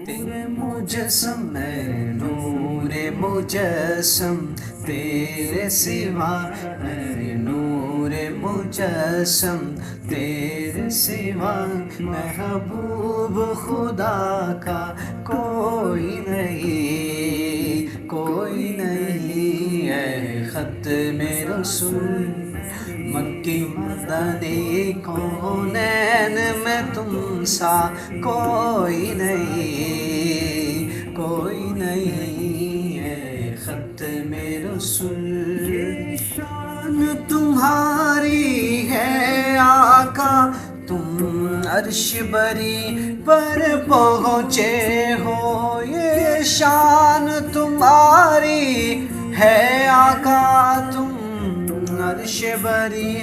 تیرے مجسم میں نور مجسم تیرے سوا ہے نور مجسم تیرے سوا محبوب خدا کا کوئی نہیں کوئی نہیں ہے ختم رسول مکی مدنی کونین میں تم سا کوئی نہیں ہے ختم رسول شان تمہاری ہے آقا تم عرش بری پر پہنچے ہو یہ شان تمہاری ہے آقا تم عرش بری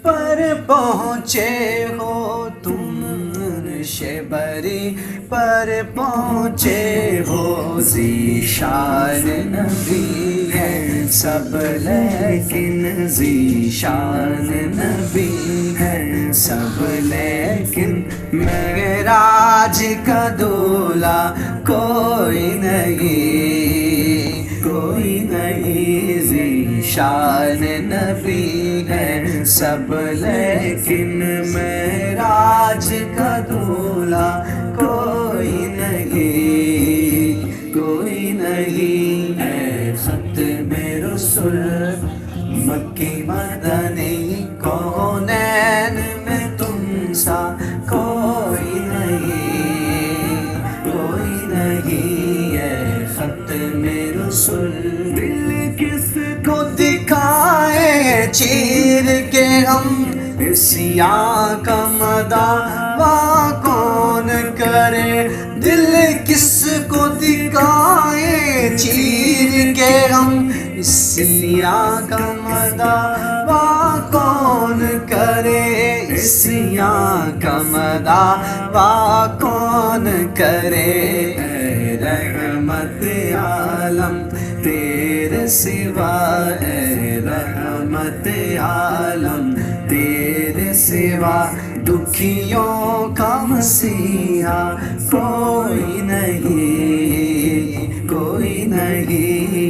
پر پہنچے ہو تم عرش بری پر پہنچے ہو ذیشان نبی ہے سب لیکن ذیشان نبی ہے سب لیکن معراج کا دولہ کوئی نہیں ذیشان نبی ہے سب لیکن معراج کا دولہ کوئی نہیں ہے ختم رسول مکی مدنی کونین میں تم سا کوئی نہیں ہے ختم رسول دل کس کو دکھائے چیر کے ہم سیاہ کا مداوا کون کرے دل کس کو دکھائے چیر کے ہم سیاہ کا مداوا کون کرے سیاہ کا مداوا کون کرے اے رحمت عالم تیرے سوا اے رحمت عالم تیرے سوا دکھیوں کا مسیحا کوئی نہیں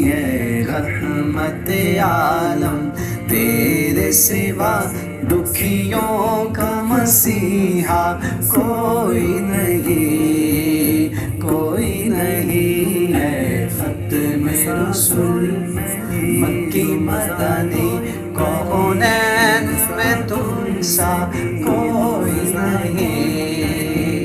ہے رحمت عالم تیرے سوا دکھیوں کا مسیحا کوئی نہیں ہے ختم رسول مکی مدنی کونین میں تم سا کوئی نہیں